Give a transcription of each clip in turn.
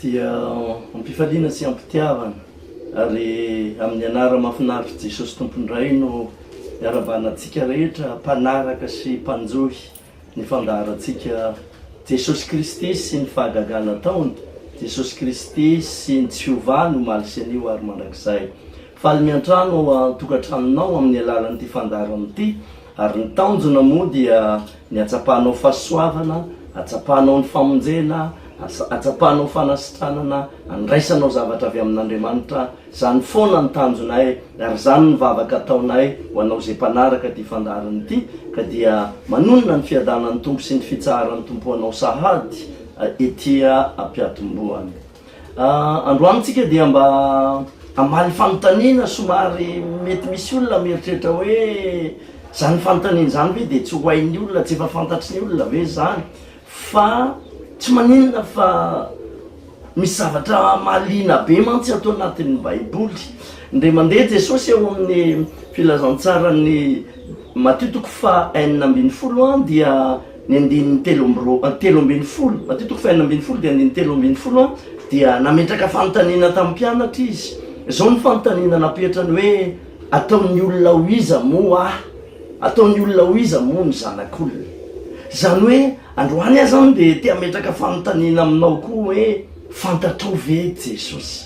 dia ampifaliana sy ampitiavana ary amin'ny anara mahafinaritra Jesosy tompondray no iarabanantsika rehetra mpanaraka sy mpanjohy ny fandaharantsika Jesosy Kristy sy ny fahagagana taony, Jesosy Kristy sy ny tsiovany ho maly sy anio ary mandrakizay. Faly miantrano tokantranonao amin'ny alalan'ity fandaharana ity, ary ny tanjona moa dia ny atsapanao fahasoavana, atsapanao ny famonjena, atsapanao fanasitranana, andraisanao zavatra avy amin'Andriamanitra. Zany foana ny tanjonay ary zany ny vavaka ataonay ho anao zay mpanaraka ty fandaharana ity, ka dia manonona ny fiadanan'ny tompo sy ny fitsaharan'ny tompo anao sahady etya ampiatomboany. Androany tsika dia mba amaly fanontaniana somary mety misy olona mieritreritra hoe zany fanontaniana zany ve dia tsy ho hain'ny olona, tsy efa fantatry ny olona ve zany, fa tsy maninona fa misy zavatra malina be mantsy atao anatin'ny Baiboly. Ndre mandeha Jesosy eo amin'ny filazantsarany Matthieu toko fa 4 dia ny andininy 3:10, Matthieu toko fa 4 dia andininy 3:10 dia nametraka fanontaniana tamin'ny mpianatra izy. Zao ny fanontaniana napetrany hoe ataon'ny olona ho iza moa ataon'ny olona ho iza moa ny zanak'olona. Zany hoe androany aho zany dia te hametraka fanontaniana aminao koa hoe fantatrao ve Jesosy?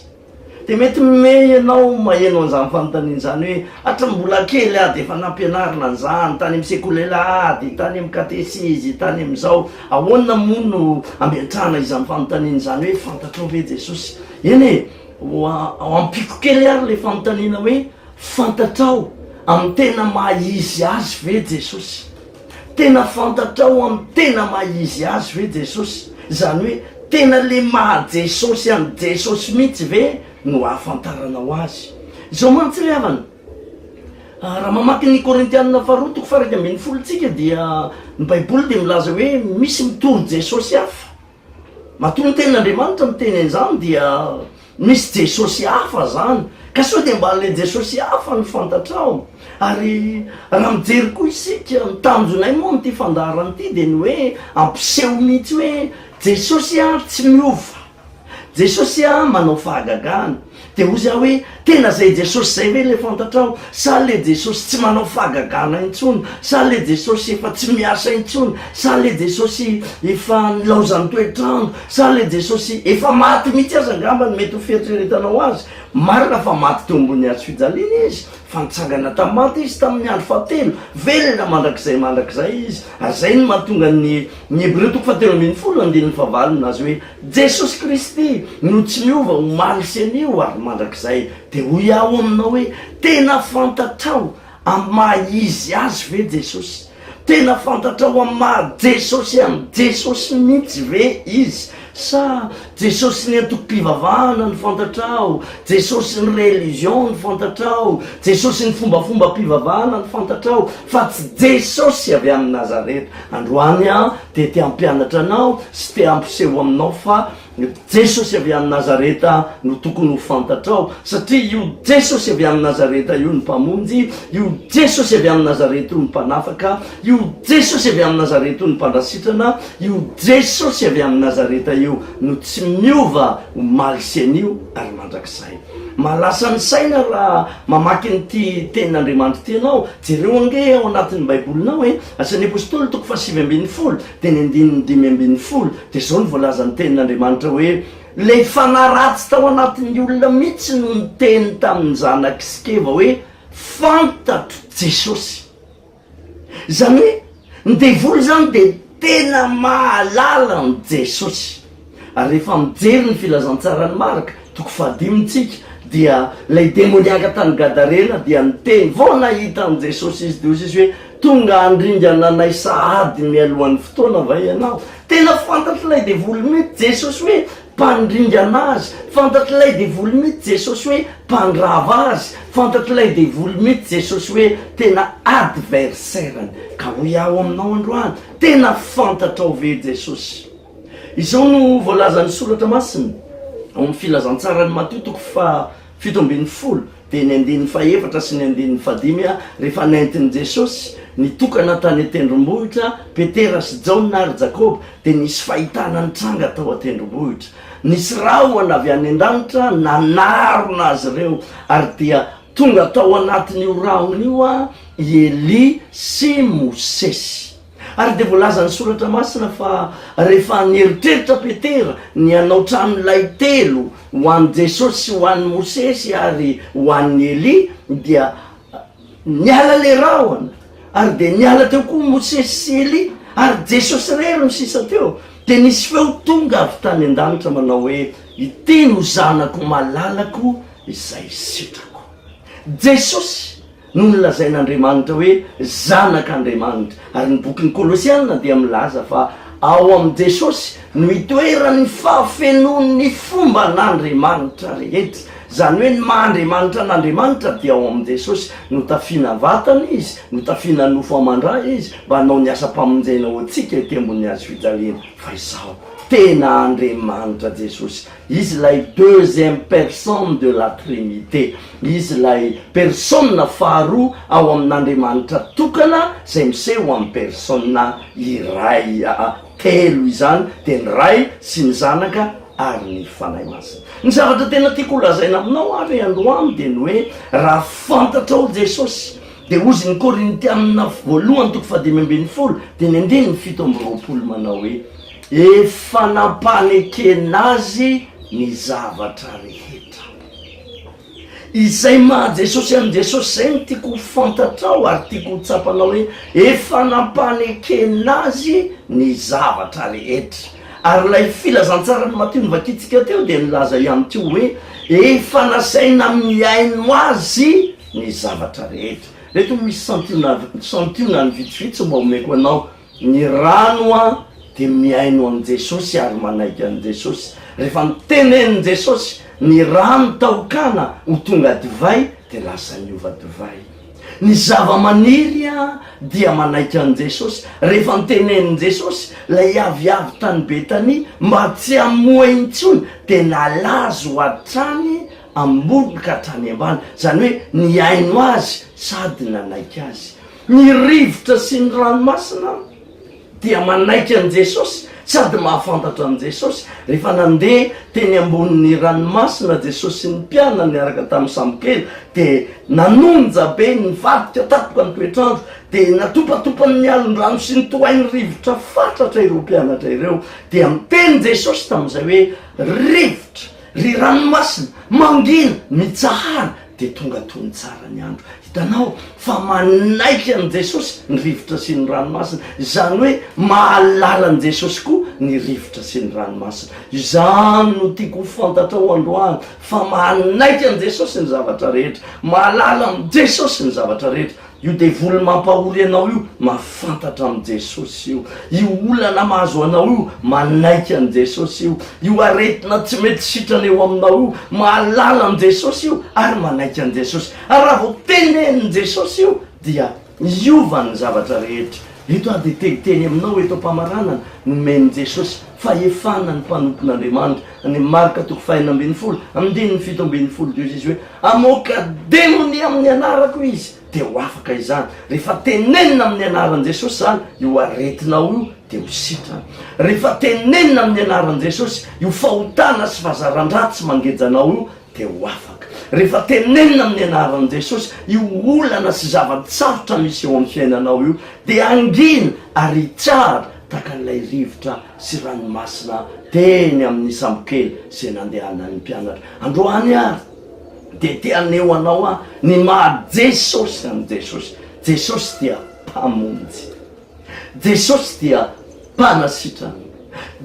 Dia mety me ianao maheno an'izany fanontaniana zany hoe hatrambola kely aho dia efa nampianarina an'izany tany amin'ny sekolelahady, tany amin'ny katesizy, tany amin'izao, ahoana moa no ametrana izany fanontaniana zany hoe fantatrao ve Jesosy? Eny e, ampiko kely ary le fanontaniana hoe fantatrao amin'ny tena mahizy azy ve Jesosy? Tena fantatrao amin'ny tena mahizy azy ve Jesosy? Zany hoe tena le maha Jesosy amin'ny Jesosy mihitsy ve no ahafantaranao azy? Izao mantsy ry havana, raha mamaky ny Korintianina 2:2 tsika dia ny Baiboly dia milaza hoe misy mitory Jesosy hafa. Matoa ny tenin'Andriamanitra miteny an'izany dia misy Jesosy hafa zany, ka sao dia mba le Jesosy hafa ny fantatrao. Ary raha mijery koa isika ny tanjonay moa n'ity fandaharana ity dia ny hoe ampiseho mihitsy hoe Jesosy tsy miova, Jesosy manao fahagagana. Dia ozy aho hoe tena zay Jesosy zay ve le fantatrao, sa le Jesosy tsy manao fahagagana intsony, sa le Jesosy efa tsy miasa intsony, sa le Jesosy efa nilaozany toetrandro, sa le Jesosy efa maty mihitsy aza angamba ny mety ho fieritreretanao azy. Marina fa maty teo ambony hazo fijaliana izy, fa nitsangana tamin'ny maty izy tamin'ny andro fahatelo, velona mandrakizay izy. Ary zay no mahatonga ny Hebreo 13:9 nazy hoe Jesosy Kristy no tsy miova ho maly sy anio ary mandrakizay. Dia hoy aho aminao hoe tena fantatrao amin'ny mahizy azy ve Jesosy? Tena fantatrao amin'ny maha Jesosy amin'ny Jesosy mihitsy ve izy? Sa Jesosy ny antoko-pivavahana ny fantatrao, Jesosy ny religion ny fantatrao, Jesosy ny fombafomba-pivavahana ny fantatrao, fa tsy Jesosy avy amin'ny Nazareta. Androany aho dia te hampianatra anao sy te hampiseho aminao fa Jesosy avy amin'ny Nazareta no tokony ho fantatrao, satria io Jesosy avy amin'ny Nazareta io ny mpamonjy, io Jesosy avy amin'ny Nazareta io ny mpanafaka, io Jesosy avy amin'ny Nazareta io ny mpandrasitrana, io Jesosy avy amin'ny Nazareta io no tsy miova ho maly sy anio ary mandrakizay. Malasa ny saina raha mamaky n'ity tenin'Andriamanitra ty ianao. Jereo ange ao anatin'ny Baibolinao hoe Asan'ny Apôstôly 7:20 dia ny 5:20 dia zao ny voalazan'ny tenin'Andriamanitra hoe le fanaratsy tao anatin'ny olona mihitsy no niteny tamin'ny zanaky Sikeva hoe fantatro Jesosy. Zany hoe ny devoly zany dia tena mahalala ny Jesosy. Ary rehefa mijery ny filazantsarany Marka 5:5 dia lay demoniaka tany Gadarena dia niteny vao nahita ny Jesosy izy dia hozy izy hoe tonga andringana anay sahady mialohan'ny fotoana va ianao. Tena fantatry lay devoly mihitsy Jesosy hoe mpandringana azy, fantatry lay devoly mihitsy Jesosy hoe mpandrava azy, fantatry lay devoly mihitsy Jesosy hoe tena adversairany. Ka hoy aho aminao androany, tena fantatrao ve Jesosy? Izao no voalazan'ny soratra masina ao amin'ny filazantsarany Matthieu 7:20 dia ny 4 sy ny 5 rehefa naintin'i Jesosy nitokana tany atendrombohitra Petera sy Jaona ary Jakoba dia nisy fahitana nitranga tao atendrombohitra. Nisy rahona avy any an-danitra nanarona azy ireo ary dia tonga tao anatin'io rahona io a Eli sy Mosesy. Ary dia voalaza ny soratra masina fa rehefa nieritreritra Petera ny hanao tranon'ilay telo ho an'i Jesosy sy ho an'i Mosesy ary ho an'i Eli dia niala le rahona ary dia niala teo koa Mosesy sy Eli ary Jesosy rery no sisa teo. Dia nisy feo tonga avy tany an-danitra manao hoe ity no zanako malalako izay sitrako. Jesosy no nolazain'Andriamanitra hoe zanak'Andriamanitra ary ny bokin'ny Kolosiana dia milaza fa ao amin'i Jesosy no hitoerany fahafenoan'ny fomba n'Andriamanitra rehetra. Zany hoe ny maha-Andriamanitra n'Andriamanitra dia ao amin'i Jesosy no tafiana vatana izy, no tafiana nofo amandray izy mba hanao ny asa-pamonjena ho antsika ety ambony hazo fijaliana. Fa izao tena Andriamanitra Jesosy, izy lay deuxième personne de la Trinité, izy lay persona faharoa ao amin'Andriamanitra tokana zay miseho amin'ny persona iray telo izany dia ny ray sy ny zanaka ary ny fanahy masina. Ny zavatra tena tiako lazaina aminao ary androany dia ny hoe raha fantatrao Jesosy dia ozy ny Korintianina voalohany toko 5:20 dia ny 7:20 manao hoe efa nampanekena azy ny zavatra rehetra. Izay maha Jesosy amin'ny Jesosy zay no tiako fantatrao ary tiako tsapanao hoe efa nampanekena azy ny zavatra rehetra. Ary lay filazantsara ny Mateo nivakitsika teo dia nilaza ihany teo hoe efa nasaina miaino azy ny zavatra rehetra. Reto misy santiona ny vitsivitsy mba omeko anao ny rano dia miaino amin'ny Jesosy ary manaiky an'i Jesosy. Rehefa mitenen'i Jesosy ny rano taokana ho tonga divay dia lasa niova divay. Ny zava-maniry dia manaiky an'i Jesosy. Rehefa mitenen'i Jesosy lay aviavy tany Betania mba tsy hamoa intsony dia nalazo hatrany ambony ka hatrany ambany. Zany hoe niaino azy sady nanaiky azy. Ny rivotra sy ny ranomasina dia manaiky an'i Jesosy sady mahafantatra an'i Jesosy. Rehefa nandeha teny ambonin'ny ranomasina Jesosy sy ny mpianany niaraka tamin'ny Samokely dia nanonja be ny vadika tapoka ny toetrandro dia natopatopany ny alon-drano sy ny tohainy rivotra fatratra ireo mpianatra ireo dia miteny Jesosy tamin'izay hoe rivotra ry ranomasina mangina mitsahana dia tonga tony tsara ny andro. Hitanao fa manaiky an'i Jesosy ny rivotra sy ny ranomasina. Izany hoe mahalala an'i Jesosy koa ny rivotra sy ny ranomasina. Izany no tiako fantatrao androany fa manaiky an'i Jesosy ny zavatra rehetra, mahalala an'i Jesosy ny zavatra rehetra. Io devoly mampahory anao io mahafantatra amin'ny Jesosy io. Io olana mahazo anao io manaiky an'i Jesosy io. Io aretina tsy mety sitrana eo aminao io mahalala an'i Jesosy io ary manaiky an'i Jesosy. Ary raha vao tenenin'i Jesosy io dia iova ny zavatra rehetra. Eto dia teniteny aminao eto am-pamaranana nomen'i Jesosy fahefana ny mpanompon'Andriamanitra. Ny Marka toko 4:12 amin'ny 7:12 dia izy hoe amoaka demony amin'ny anarako izy dia ho afaka izany. Rehefa tenenina amin'ny anaran'i Jesosy zany io aretinao io dia ho sitrana. Rehefa tenenina amin'ny anaran'i Jesosy io fahotana sy fahazaran-dratsy mangejanao io dia ho afaka. Rehefa tenenina amin'ny anaran'i Jesosy io olana sy zava-tsarotra misy eo amin'ny fiainanao io dia angina ary tsara taka n'ilay rivotra sy ranomasina teny amin'ny Samokely sy nandehanan'ny mpianatra. Androany ary dia teaneo anao ny maha Jesosy amin'ny Jesosy. Jesosy dia mpamonjy, Jesosy dia mpanasitrana,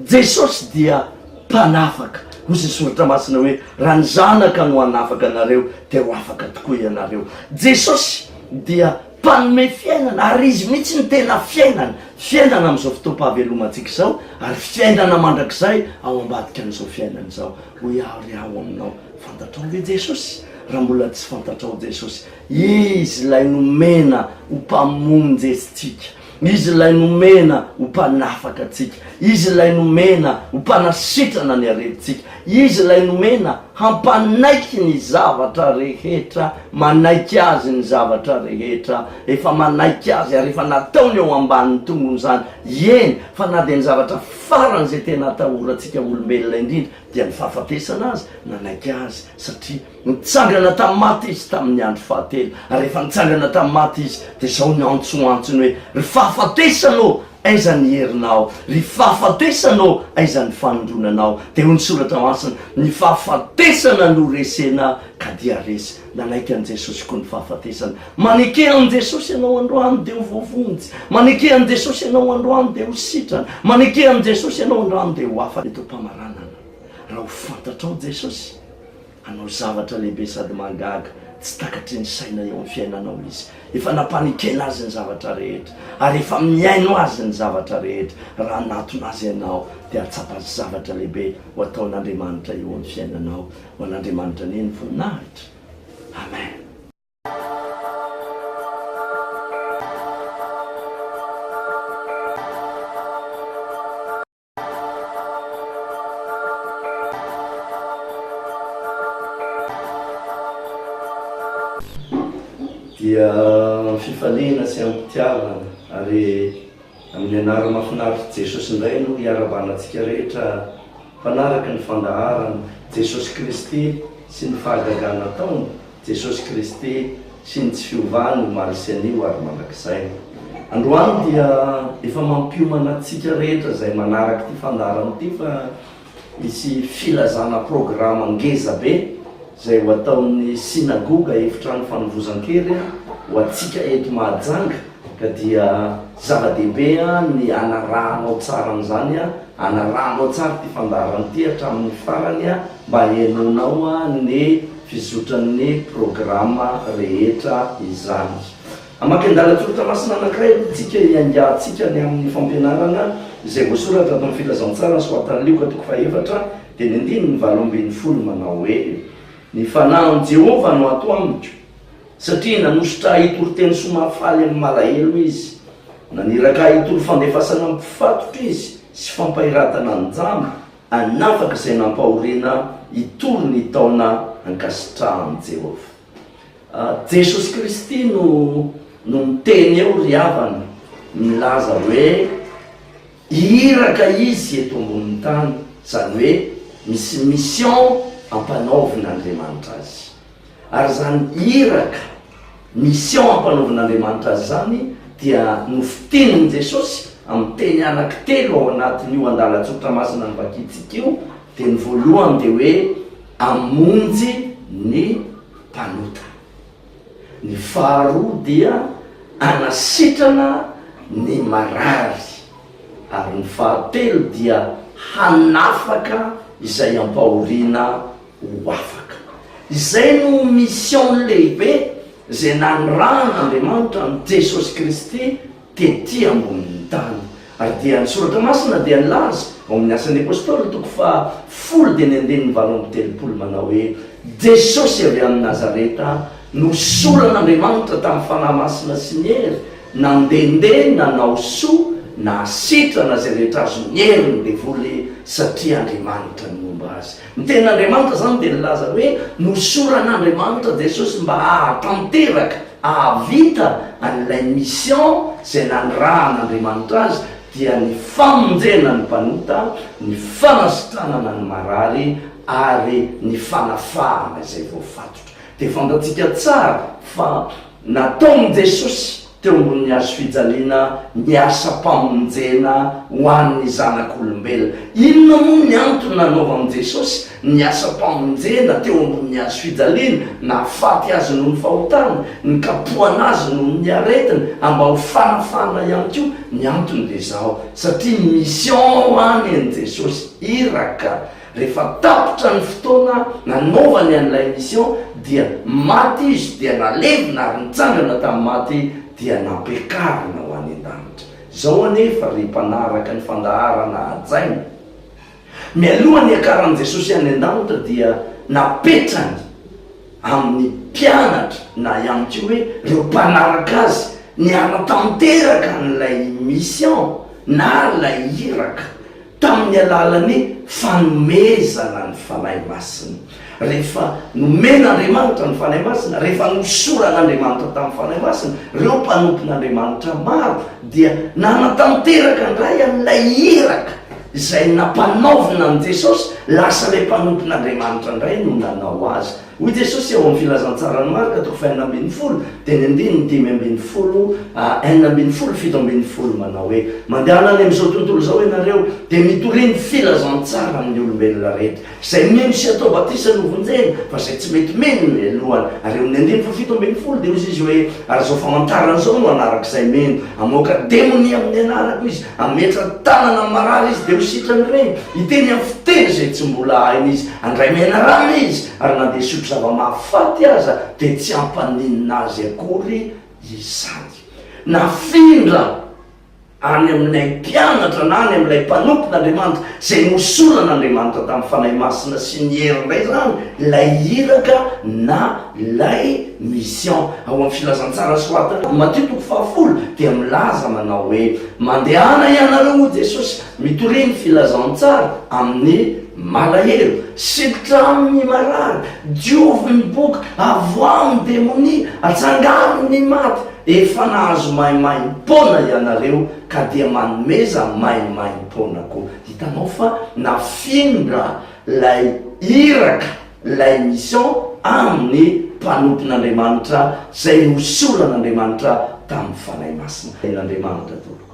Jesosy dia mpanafaka. Hozy ny soratra masina hoe raha ny zanaka no hanafaka anareo dia ho afaka tokoa ianareo. Jesosy dia mpanome fiainana ary izy mihitsy ny tena fiainana amin'izao fotoam-pahavelomantsika izao ary fiainana mandrakizay ao ambadika an'izao fiainana izao. Ho ao aminao fantatrao hoe Jesosy. Raha mbola tsy fantatrao Jesosy, izy lay nomena ho mpamonjy antsika, izy lay nomena ho mpanafaka antsika, izy ilay nomena ho mpanasitrana ny aretintsika, izy ilay nomena hampanaiky ny zavatra rehetra, manaiky azy ny zavatra rehetra, efa manaiky azy ary efa nataony eo ambanin'ny tongony zany. Eny fa na dia ny zavatra farany zay tena atahorantsika olombelona indrindra dia ny fahafatesana azy, nanaiky azy satria nitsangana tamin'ny maty izy tamin'ny andro fahatelo, ary efa nitsangana tamin'ny maty izy dia zao ny antsoantsony hoe ry fahafatesanao aiza ny herinao, ry fahafatesanao aiza ny fanondronanao. Dia ho ny soratra masina, ny fahafatesana no resena ka dia resy. Nanaiky an' Jesosy koa ny fahafatesana. Maneke an' Jesosy ianao androany dia ho voavonjy, maneke an' Jesosy ianao androany dia ho sitrana, maneke an' Jesosy ianao androany dia ho hafa. Eto mpamaranana, raha ho fantatrao Jesosy, hanao zavatra lehibe sady mangaga, tsy takatry ny saina eo amin'ny fiainanao izy. Efa nampanikena azy ny zavatra rehetra, ary efa miaino azy ny zavatra rehetra. Raha natona azy ianao dia atsapa azy zavatra lehibe ho ataon'Andriamanitra eo amin'ny fiainanao. Ho an'Andriamanitra neny voninahitra. Amen. Dia fifaliana sy ampitiavana ary amin'ny anara mahafinaritra Jesosy indray no hiarabanantsika rehetra mpanaraka ny fandaharana Jesosy Kristy sy ny fahagagana taony, Jesosy Kristy sy ny tsy fiovany omaly anio ary mandrakizay. Androany dia efa mampiomana antsika rehetra zay manaraka ty fandaharana ty fa misy filazana programa ngeza be zay ho ataon'ny sinagoga efitrano fanovozan-kery ho atsika eto Mahajanga, ka dia zava-dehibe ny anarahanao tsara an'izany, anarahanao tsara ty fandaharana ty hatramin'ny farany mba henonao ny fizotran'ny programa rehetra izany. Amaky an-dalatsoratra masina anankiray tsika iangatsika ny amin'ny fampianarana izay voasoratra ato amin'ny filazantsara soatan'ny Lioka toko faefatra dia ny 9:20 manao hoe ny fanahin' Jehova no ato amiko, satria nanositra hitoroteny somafaly amin'ny malahelo izy, naniraka hitoro fandefasana amin'ny mpifatotra izy sy fampahiratana ny jamba, anafaka izay nampahoriana hitory ny taona ankasitrahan'i Jehova. Jesosy Kristy no miteny eo ry havana, milaza hoe hiraka izy eto ambonin'ny tany, zany hoe misy mission ampanaovin'Andriamanitra azy. Ary zany hiraka mission ampanaovin'Andriamanitra azy zany dia nofiteniny Jesosy amin'ny teny anankitelo ao anatin'io andalatsoratra masina ny vakitsika io. Dia ny voalohany dia hoe amonjy ny mpanota, ny faharoa dia anasitrana ny marary, ary ny fahatelo dia hanafaka izay ampahoriana ho afaka. Izay no mission lehibe zay nanirahan'Andriamanitra ny Jesosy Kristy tety ambonin'ny tany. Ary dia ny soratra masina dia nilaza ao amin'ny Asan'ny Apôstôly toko 10:8 manao hoe Jesosy avy amin'ny Nazareta nosoran'Andriamanitra tamin'ny fanahy masina sy ny hery, nandehandeha nanao soa, nasitrana zay rehetra azo ny heriny devoly satria Andriamanitra ny momba azy. Ny tenin'Andriamanitra zany dia nilaza hoe nosoran'Andriamanitra Jesosy mba ahatanteraka, ahavita an'ilay mission zay nanirahan'Andriamanitra azy, dia ny famonjena ny mpanota, ny fanasitranana ny marary ary ny fanafahana izay voafatotra. Dia fantatsika tsara fa nataon'i Jesosy teo ambonin'ny hazo fijaliana niasa-pamonjena ho an'ny zanak'olombelona. Inona moa ny antony nanaovan'i Jesosy niasa-pamonjena teo ambonin'ny hazo fijaliana? Nahafaty azy noho ny fahotana, nikapohana azy noho ny aretina, amba ho fanafana ihany koa. Ny antony dia zao, satria mission ho any an'i Jesosy iraka. Rehefa tapitra ny fotoana nanaovany an'ilay mission dia maty izy, dia nalevina ary nitsangana tamin'ny maty, dia nampiakarina ho any an-danitra. Zao anefa ry mpanaraka ny fandaharana ajaina, mialohan'ny akaran'i Jesosy any an-danitra dia napetrany amin'ny mpianatra na ihany koa hoe ireo mpanaraka azy ny hanatanteraka n'ilay mission na ilay hiraka tamin'ny alalany fanomezana ny fanahy masina. Rehefa nomen'Andriamanitra ny fanahy masina, rehefa nosoran'Andriamanitra tamin'ny fanahy masina, reo mpanompon'Andriamanitra maro dia nanatanteraka indray amin'ilay iraka izay nampanaovina an' Jesosy, lasa ilay mpanompon'Andriamanitra indray no nanao azy. Hoy Jesosy eo amin'ny filazantsarany Marka toko 20 teny 5:7 manao hoe mandehana any amin'izao tontolo izao ianareo dia mitoriny filazantsara amin'ny olombelona rehetra izay mino sy atao batisa novonjeny fa izay tsy mety meno lohany. Ary eo amin'ny 7:7 dia izy hoe ary zao famantarana zao no anarak'izay meno, amoaka demonia amin'ny anarako izy, ametra tanana amin'ny marary izy dia ho sitrany ireny, hiteny amin'ny fiteny izay tsy mbola hainy izy, andray mianarana izy, ary na dia sotro zava-mahafaty aza dia tsy ampaninina azy akory izany. Nafindra any amin'ilay mpianatra na any amin'ilay mpanompon'Andriamanitra izay nosoran'Andriamanitra tamin'ny fanahy masina sy ny hery indray zany lay iraka na lay mission. Ao amin'ny filazantsara soatana Matteo 10 dia milaza manao hoe mandehana ianareo Jesosy mitoriny filazantsara amin'ny malahelo, sikotra amin'ny marary, diovy miboka, avoamy demonia, atsangaro ny maty, efa nahazo maimaimpona ianareo ka dia manomeza maimaimpona koa. Hitanao fa nafindra lay iraka, lay mission amin'ny mpanompon'Andriamanitra izay nosoran'Andriamanitra tamin'ny fanahy masina. N'Andriamanitra tolo.